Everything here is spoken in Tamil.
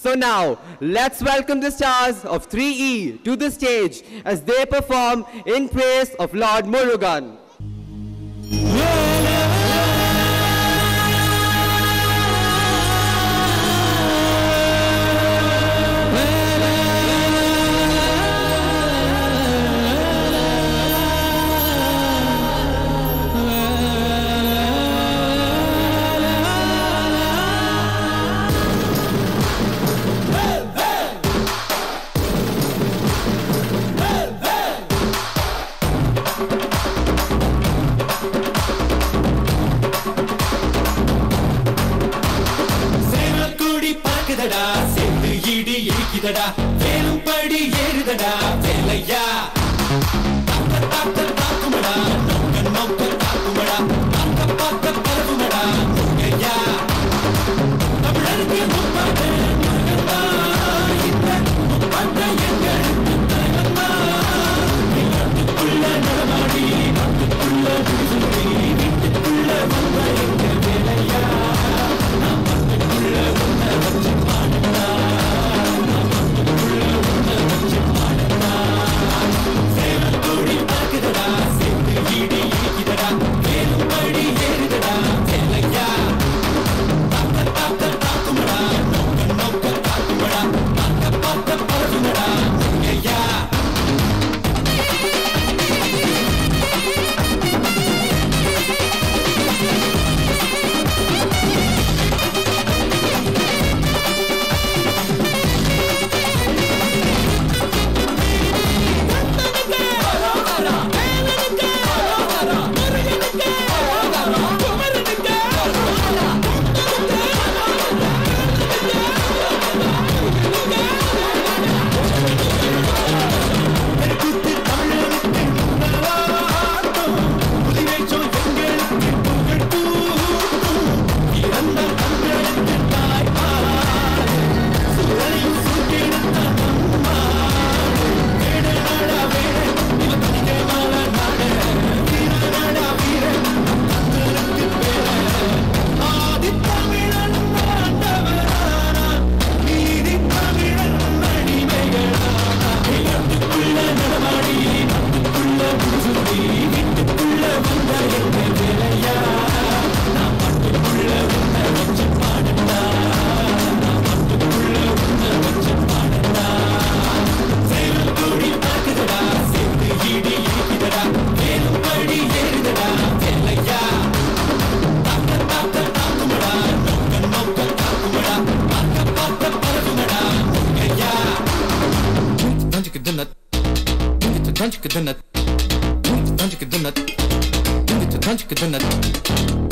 So now, let's welcome the stars of 3E to the stage as they perform in praise of Lord Murugan. வேலும் படி ஏறுதடா வேலையா தாக்குமடா நோக்க தாக்குமடா பார்க்க பரவுமடா முகையா தமிழருக்கு முப்பாட்ட முருகந்தா இந்த முப்பாட்ட எங்களுக்கு தலைவந்தா நாட்டுக்குள்ள நடமாடி நாட்டுக்குள்ள விடுதலை வீட்டுக்குள்ள வந்த எங்க வேலையா நாம் நாட்டுக்குள்ள ஒன்ன வச்சு பாடுடா Punch